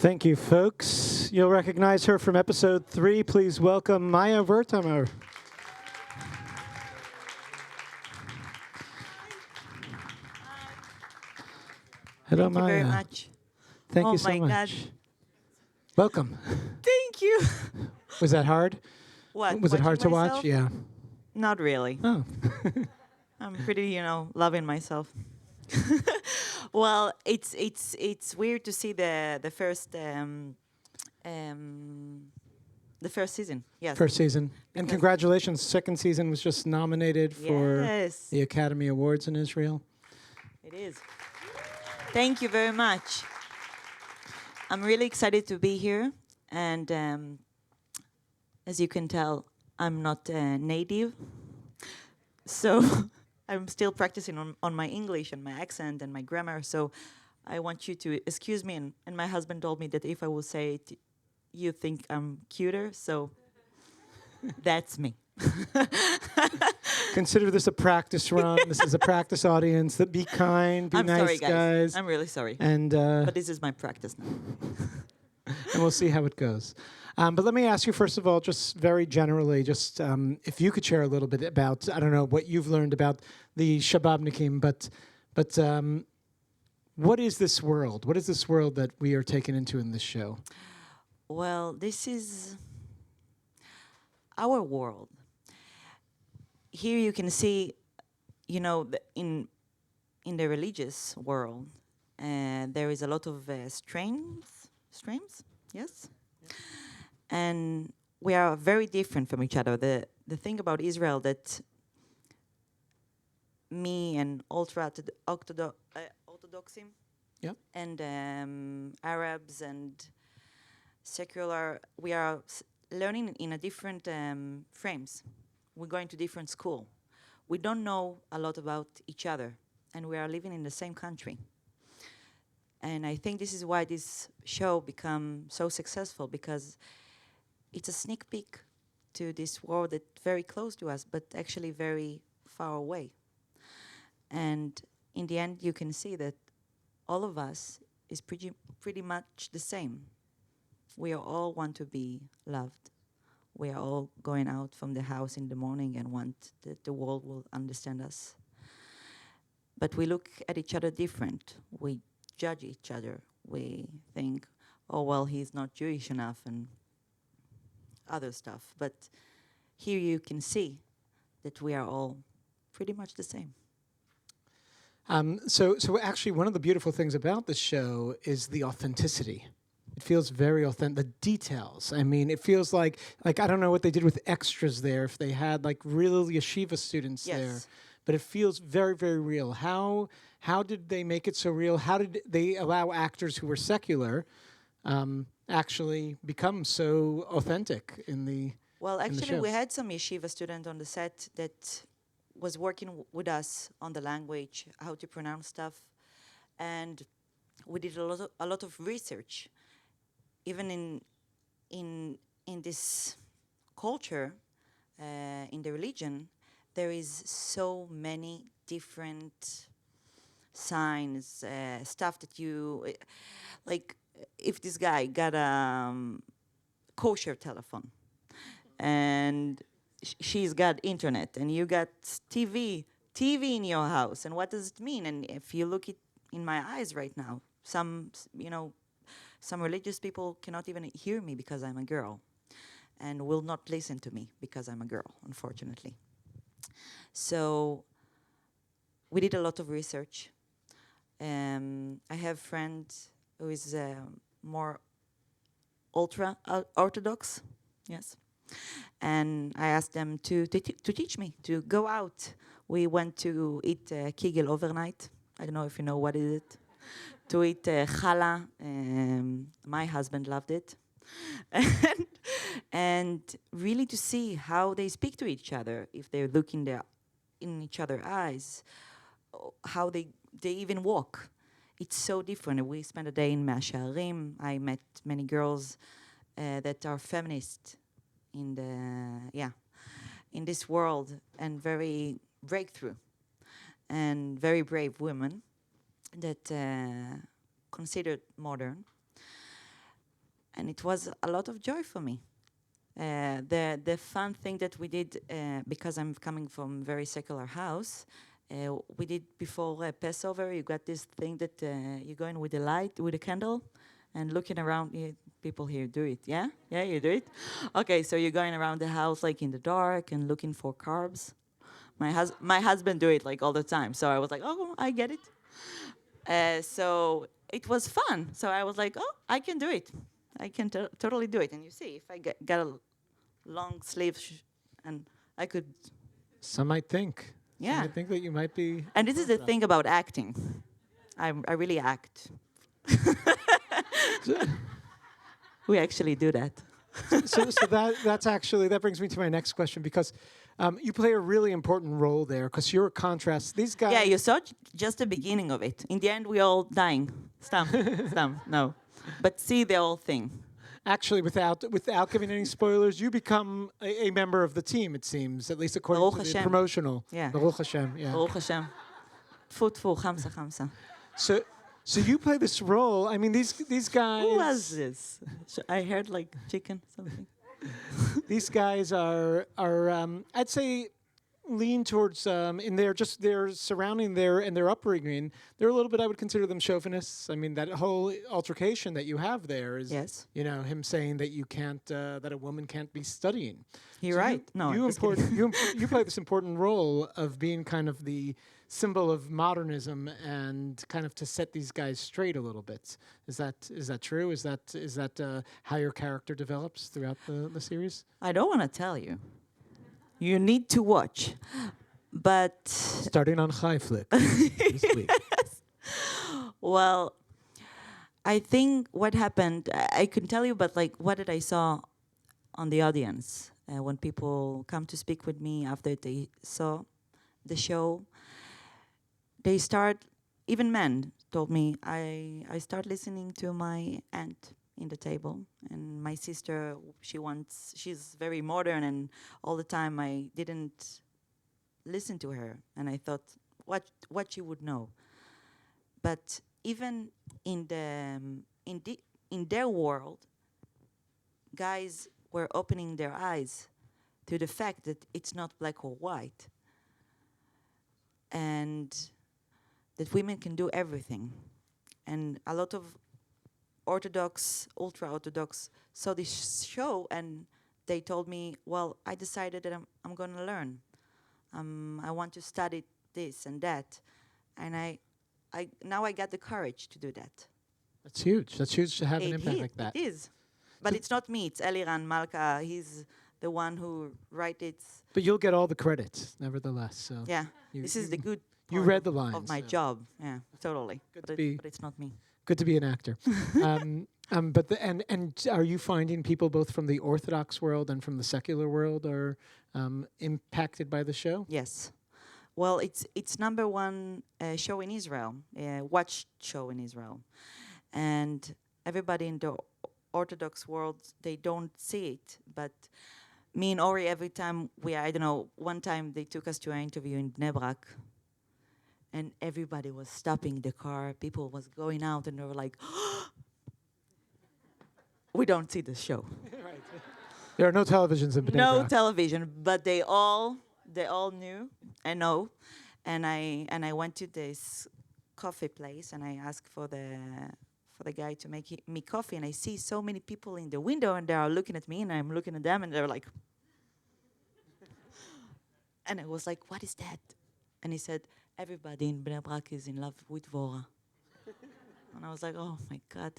Thank you, folks. You'll recognize her from episode 3. Please welcome Maya Wertheimer. Hello, Thank you Maya. very much. Thank you so Oh my God. much. Welcome. Thank you. Was that hard? What? Was it hard to watching watch? myself? Yeah. Not really. Oh. I'm pretty, loving myself. Well, it's weird to see the first season. Yes. First season. And Because- congratulations. Second season was just nominated for Yes. the Academy Awards in Israel. It is. Thank you very much. I'm really excited to be here, and as you can tell, I'm not native, so I'm still practicing on my English and my accent and my grammar. So I want you to excuse me. And my husband told me that if I will say it, you think I'm cuter. So that's me. Consider this a practice run. This is a practice audience. That be kind, be I'm nice, sorry, guys. I'm really sorry. And But this is my practice now. and we'll see how it goes. But let me ask you, first of all, just very generally, just if you could share a little bit about, I don't know, what you've learned about the Shababnikim, but what is this world? What is this world that we are taken into in this show? Well, this is our world. Here you can see, in the religious world, there is a lot of streams, yes? And we are very different from each other. The thing about Israel that me and orthodoxim Yep. and Arabs and secular, we are learning in a different frames. We're going to different school. We don't know a lot about each other, and we are living in the same country. And I think this is why this show become so successful, because it's a sneak peek to this world that's very close to us, but actually very far away. And in the end, you can see that all of us is pretty much the same. We all want to be loved. We are all going out from the house in the morning and want that the world will understand us. But we look at each other different. We judge each other. We think, oh, well, he's not Jewish enough and other stuff. But here you can see that we are all pretty much the same. So actually, one of the beautiful things about this show is the authenticity. It feels very authentic. The details. I mean, it feels like I don't know what they did with extras there. If they had like real yeshiva students there, but it feels very, very real. How did they make it so real? How did they allow actors who were secular actually become so authentic in the? Well, in the actually, we shows? had some yeshiva student on the set that was working with us on the language, how to pronounce stuff, and we did a lot of research. Even in this culture, in the religion, there is so many different signs, stuff that you like. If this guy got a kosher telephone, and she's got internet, and you got TV in your house, and what does it mean? And if you look in my eyes right now, some religious people cannot even hear me because I'm a girl, and will not listen to me because I'm a girl, unfortunately. So we did a lot of research. I have a friend who is more ultra orthodox, yes. And I asked them to teach me, to go out. We went to eat kigel overnight. I don't know if you know what is it. To eat challah. My husband loved it. and really to see how they speak to each other, if they look in each other's eyes, how they even walk. It's so different. We spent a day in Mea Shearim. I met many girls that are feminists in this world, and very breakthrough and very brave women that considered modern. and it was a lot of joy for me. The fun thing that we did, because I'm coming from a very secular house, we did before Passover. You got this thing that you go in with a light, with a candle, and looking around. People here do it, yeah? Yeah, you do it? Okay, so you're going around the house like in the dark and looking for carbs. My husband do it like all the time, so I was like, oh, I get it. So it was fun. So I was like, oh, I can do it. I can totally do it. And you see, if I got a long sleeve and I could. Some might think. Yeah. Some might think that you might be. And this is the thing about acting. I really act. We actually do that. so that brings me to my next question, because you play a really important role there, because you're a contrast. These guys. Yeah, you saw just the beginning of it. In the end, we're all dying. Stamp, no. But see the whole thing. Actually, without giving any spoilers, you become a member of the team, it seems, at least according Baruch to the Hashem. promotional. Yeah. Baruch Hashem, yeah. Baruch Hashem. Tfu, tfu, chamsa, chamsa. So you play this role. I mean, these guys. Who was this? I heard like chicken, something. These guys are I'd say lean towards in their surrounding their upbringing. They're a little bit, I would consider them chauvinists. I mean, that whole altercation that you have there is, Yes. you know, him saying that you can't that a woman can't be studying. You're right. You play this important role of being kind of the symbol of modernism and kind of to set these guys straight a little bit. Is that true? Is that how your character develops throughout the series? I don't want to tell you. You need to watch. But Starting on ChaiFlicks this week. Well, I think what happened, I can tell you, but like, what did I saw on the audience when people come to speak with me after they saw the show? They start, even men told me, I start listening to my aunt in the table, and my sister, she's very modern, and all the time I didn't listen to her, and I thought what she would know. But even in their world, guys were opening their eyes to the fact that it's not black or white, and that women can do everything. And a lot of Orthodox, ultra-Orthodox saw this show, and they told me, well, I decided that I'm going to learn. I want to study this and that. And now I got the courage to do that. That's huge. That's huge to have an impact like that. It is. But it's not me. It's Eliran Malka. He's the one who writes it. But you'll get all the credit, nevertheless. So Yeah. This is the good you part read the lines of my so. job. Yeah, totally. Good But, to be- but it's not me. Good to be an actor. And are you finding people both from the Orthodox world and from the secular world are impacted by the show? Yes. Well, it's number one show in Israel, watched show in Israel. And everybody in the Orthodox world, they don't see it. But me and Ori, every time one time they took us to an interview in Bnei Brak, and everybody was stopping the car. People was going out, and they were like, we don't see the show. Right. There are no televisions in Bnei No Brak. television, but they all knew and know. And I went to this coffee place, and I asked for the guy to make me coffee, and I see so many people in the window, and they are looking at me, and I'm looking at them, and they're like, and I was like, what is that? And he said, everybody in Bnei Brak is in love with Vora. And I was like, oh my God.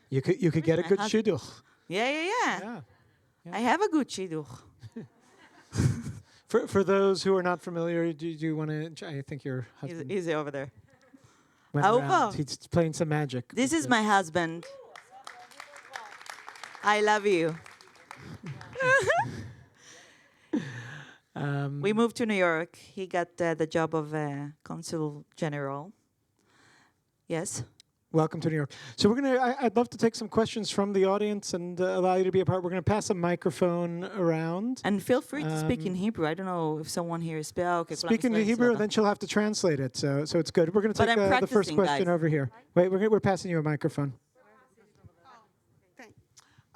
You could get a my good husband? shidduch. Yeah. Yeah. I have a good shidduch. For those who are not familiar, do you want to? I think your husband He's over there. went Over. around. He's playing some magic. This is my husband. I love you. We moved to New York. He got the job of consul general. Yes. Welcome to New York. So I'd love to take some questions from the audience and allow you to be a part. We're going to pass a microphone around. And feel free to speak in Hebrew. I don't know if someone here is Speak in Hebrew, and then she'll have to translate it. So it's good. We're going to But take I'm the first practicing, question guys. over here. Wait, we're passing you a microphone.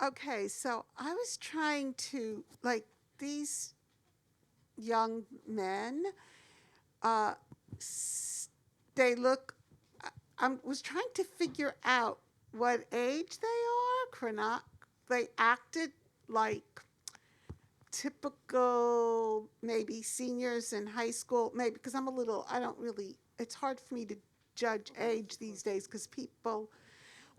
Okay, so I was trying to, like, these young men, they look, I was trying to figure out what age they are. They acted like typical, maybe seniors in high school, maybe, because it's hard for me to judge age these days because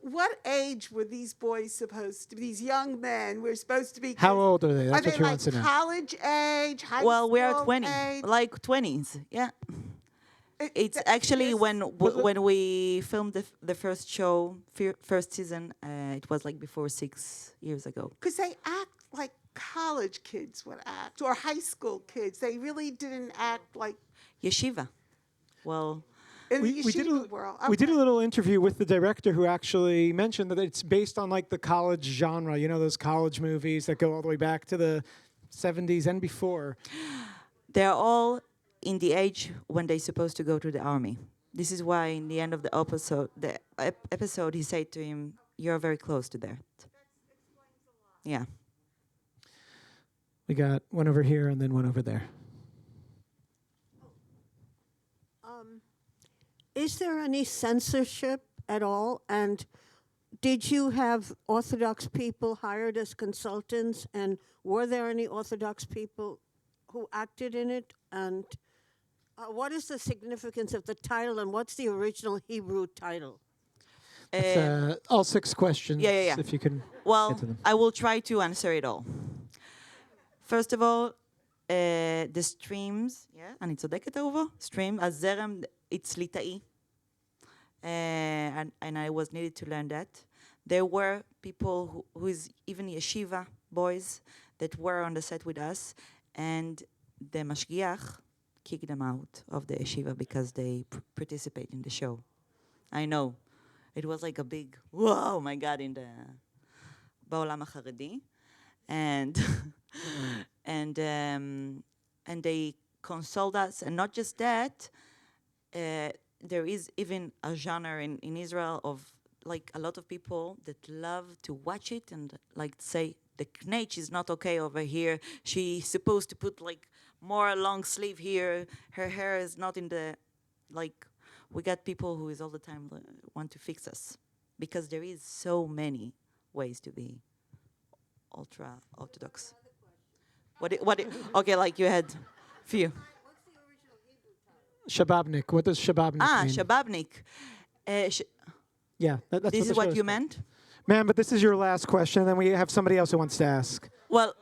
what age were these boys supposed to be? These young men were supposed to be. How old are they? Are That's they what you like want to know. college age, high Well, we are school 20, age? like 20s. Yeah. It's actually Yes. when we filmed the first show, first season. It was like before 6 years ago. Because they act like college kids would act, or high school kids. They really didn't act like Yeshiva. Well, in the yeshiva world. We did a Okay. little interview with the director who actually mentioned that it's based on like the college genre. You know, those college movies that go all the way back to the 70s and before. they're all in the age when they're supposed to go to the army. This is why in the end of the episode, he said to him, "You're very close to that." Yeah. We got one over here and then one over there. Is there any censorship at all? And did you have Orthodox people hired as consultants? And were there any Orthodox people who acted in it? And what is the significance of the title? And what's the original Hebrew title? It's, all 6 questions. Yeah. If you can Well, get to them. I will try to answer it all. First of all, the streams, אני צודקת אהובה? Stream, הזרם, it's ליטאי. And I was needed to learn that. There were people who is even yeshiva boys that were on the set with us, and the mashgiach kicked them out of the yeshiva because they participate in the show. I know. It was like a big, whoa, my God, in the בעולם החרדי. And and they consoled us, and not just that, there is even a genre in Israel of like a lot of people that love to watch it and like say the knech is not okay over here. She's supposed to put like more long sleeve here. Her hair is not in the like. We got people who is all the time want to fix us because there is so many ways to be ultra orthodox. Okay, like you had few. Shababnik. What does Shababnik mean? Shababnik. Yeah, that's This the is what show's you called. meant? Ma'am, but this is your last question, and then we have somebody else who wants to ask. Well,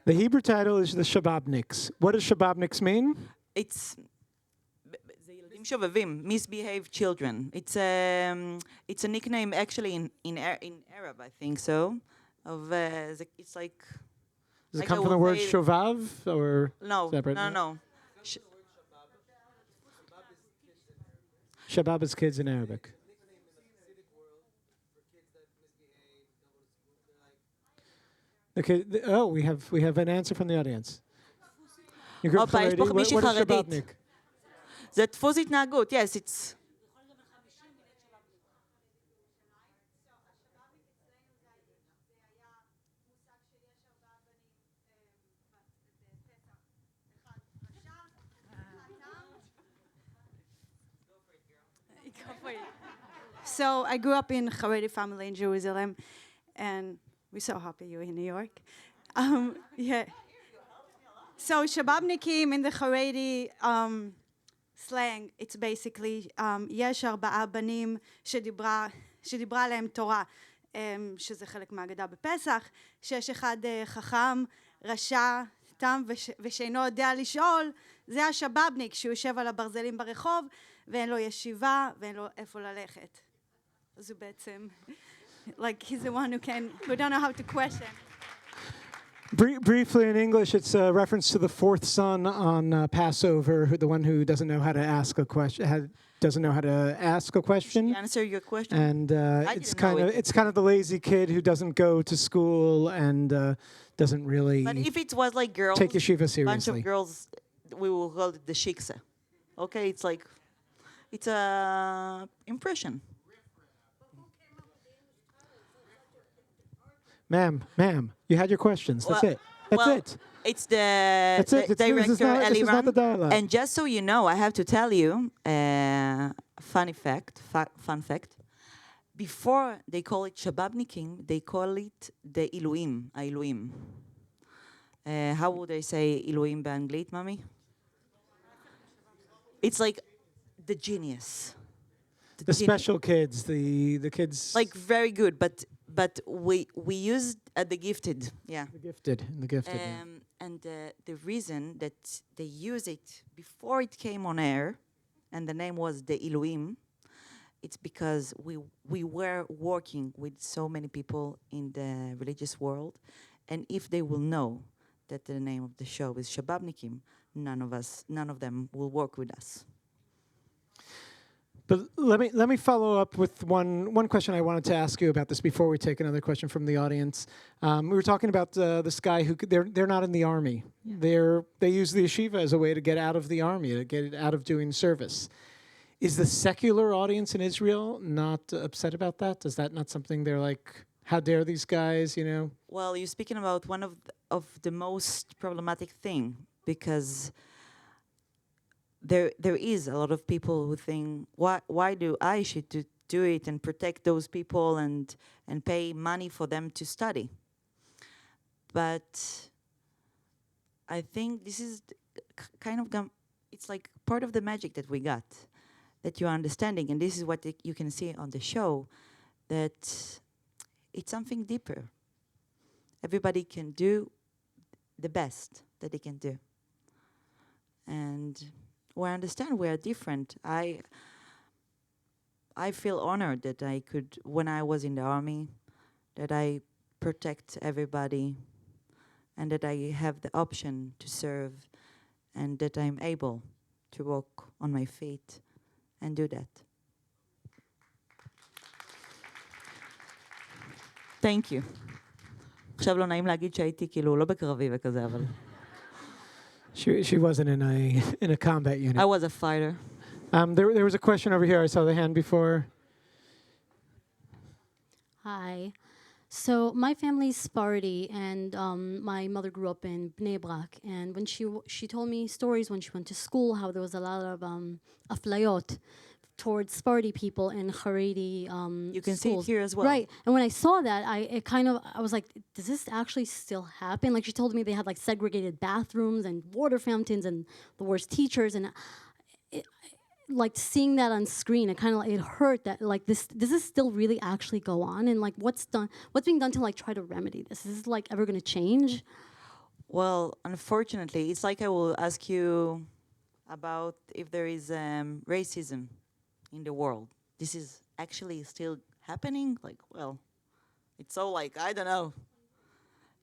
The Hebrew title is the Shababniks. What does Shababniks mean? it's זה ילדים שובבים, misbehaved children. It's a nickname actually in Arab, I think so. Of it's like Does it like come I from the would word say- shovav or no, separate? no. Sh- Shabab is kids in Arabic. Okay. We have an answer from the audience. Your group Opa, יש Haredi, פה what מישהי is חרדית. Shababnik? זה דפוס התנהגות, yes, it's... So I grew up in Haredi family in Jerusalem, and we're so happy you're in New York. Yeah. So Shababnikim in the Haredi slang, it's basically יש 4 בנים שדיברה עליהם תורה, שזה חלק מהגדה בפסח, שיש אחד חכם, רשע, תם ושאינו יודע לשאול, זה השבאבניק שהוא יושב על הברזלים ברחוב ואין לו ישיבה ואין לו איפה ללכת. אז הוא בעצם, like he's the one who don't know how to question. Briefly in English, it's a reference to the 4th son on Passover, the one who doesn't know how to ask a question. Doesn't know how to ask a question. Answer your question. And didn't know it. it's kind of the lazy kid who doesn't go to school and doesn't really But if it was like girls, take yeshiva bunch seriously. of girls, we will call it the shiksa. Okay, it's like, it's a impression. Ma'am, you had your questions. That's it. That's well, it. It's the, That's it. the This is director, not- this is not Eliran. the dialogue. And just so you know, I have to tell you, fun fact. Before they call it Shababnikim, they call it the Elohim. How would I say Elohim באנגלית, mommy? It's like the genius. The special kids, the kids. Like very good, but we used the gifted, yeah. The gifted. Yeah. And the reason that they use it before it came on air, and the name was the Elohim, it's because we were working with so many people in the religious world, and if they will know that the name of the show is Shababnikim, none of them will work with us. But let me follow up with one question I wanted to ask you about this before we take another question from the audience. We were talking about this guy who they're not in the army. Yeah. They use the yeshiva as a way to get out of the army, to get out of doing service. Is the secular audience in Israel not upset about that? Is that not something they're like, how dare these guys, you know? Well, you're speaking about one of the most problematic thing, because there is a lot of people who think, why do I should do it and protect those people and pay money for them to study? But I think this is kind of it's like part of the magic that we got, that you're understanding, and this is what you can see on the show, that it's something deeper. Everybody can do the best that they can do. And we understand we are different. I feel honored that I could, when I was in the army, that I protect everybody and that I have the option to serve and that I'm able to walk on my feet and do that. Thank you. עכשיו לא נעים להגיד שהייתי כאילו לא בקרבי וכזה, אבל... She wasn't in a combat unit. I was a fighter. There was a question over here. I saw the hand before. Hi. So my family's Sephardi, and my mother grew up in Bnei Brak. And when she told me stories when she went to school, how there was a lot of aflayot towards Sephardi people in Haredi You can see it schools. here as well. Right. And when I saw that, I was like, does this actually still happen? Like, she told me they had like segregated bathrooms and water fountains and the worst teachers, and like seeing that on screen, it hurt that like this is still really actually go on, and like what's being done to like try to remedy this? Is this like ever going to change? Well, unfortunately, it's like I will ask you about if there is racism in the world. This is actually still happening? Like, well, it's so like, I don't know.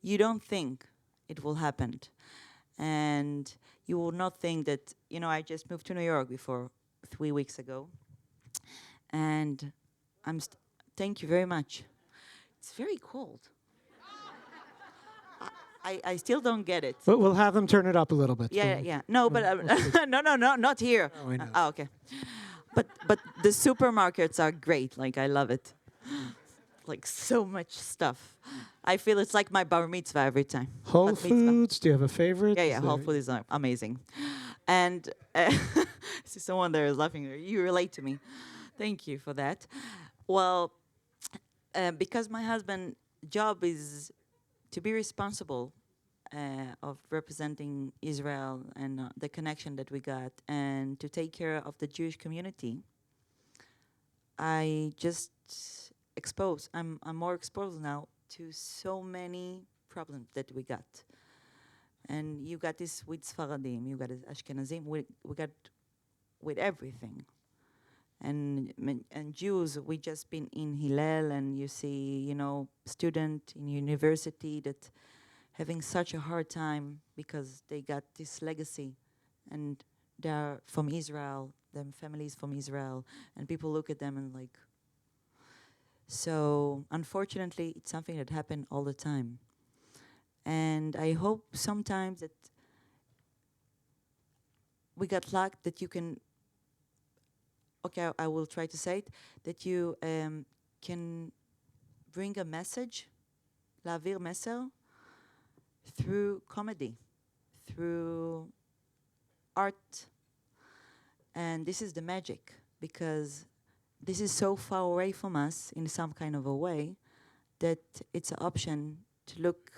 You don't think it will happen. And you will not think that, I just moved to New York before 3 weeks ago. And thank you very much. It's very cold. I still don't get it. But we'll have them turn it up a little bit. Yeah. No, but no, not here. Oh, I know. Okay. But the supermarkets are great. Like, I love it. Like, so much stuff. I feel it's like my bar mitzvah every time. Whole Bat mitzvah. Foods, do you have a favorite? Yeah, Whole Foods is amazing. And see, someone there is laughing. You relate to me. Thank you for that. Well, because my husband's job is to be responsible of representing Israel and the connection that we got, and to take care of the Jewish community, I'm more exposed now to so many problems that we got. And you got this with Sfaradim, you got this Ashkenazim, we got with everything. And Jews, we just been in Hillel, and you see, student in university that having such a hard time because they got this legacy, and they're from Israel, them families from Israel, and people look at them and like. So unfortunately, it's something that happened all the time. And I hope sometimes that we got luck that you can, okay, I will try to say it, that you can bring a message להעביר מסר through comedy, through art. And this is the magic, because this is so far away from us in some kind of a way that it's an option to look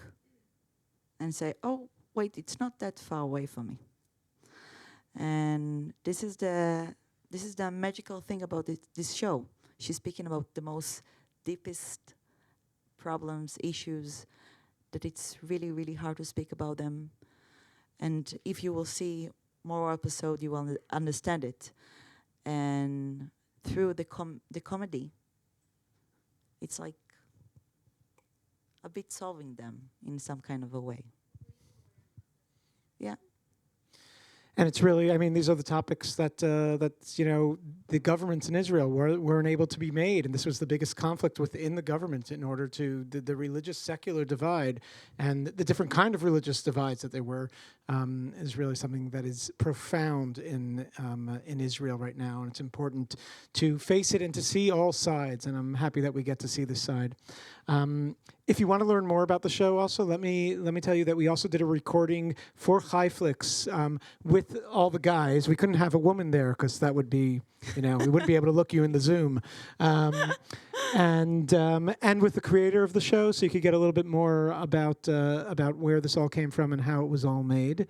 and say, oh, wait, it's not that far away from me. And this is the magical thing about this show. She's speaking about the most deepest problems, issues, that it's really, really hard to speak about them. And if you will see more episode, you will understand it. And through the comedy, it's like a bit solving them in some kind of a way. Yeah. And it's really, I mean, these are the topics that the governments in Israel weren't able to be made, and this was the biggest conflict within the government in order to the religious secular divide and the different kind of religious divides that there were is really something that is profound in Israel right now, and it's important to face it and to see all sides. And I'm happy that we get to see this side. If you want to learn more about the show, also let me tell you that we also did a recording for ChaiFlicks with all the guys. We couldn't have a woman there because that would be, we wouldn't be able to look you in the Zoom. And with the creator of the show, so you could get a little bit more about where this all came from and how it was all made.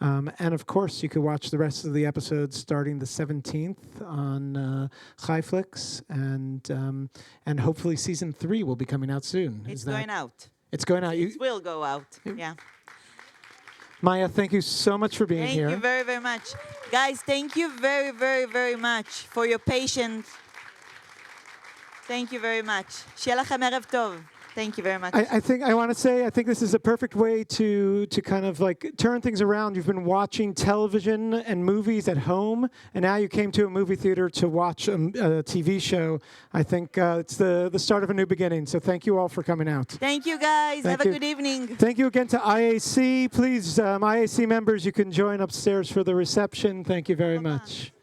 And of course, you could watch the rest of the episodes starting the 17th on ChaiFlicks, and hopefully season 3 will be coming out soon. It's going out. It's going out. It will go out. Yeah. Maya, thank you so much for being here. Thank you very, very much. Guys, thank you very, very, very much for your patience. Thank you very much. שיהיה לכם ערב טוב. Thank you very much. I think this is a perfect way to kind of like turn things around. You've been watching television and movies at home, and now you came to a movie theater to watch a TV show. I think it's the start of a new beginning. So thank you all for coming out. Thank you, guys. Have a good evening. Thank you again to IAC. Please, IAC members, you can join upstairs for the reception. Thank you very much.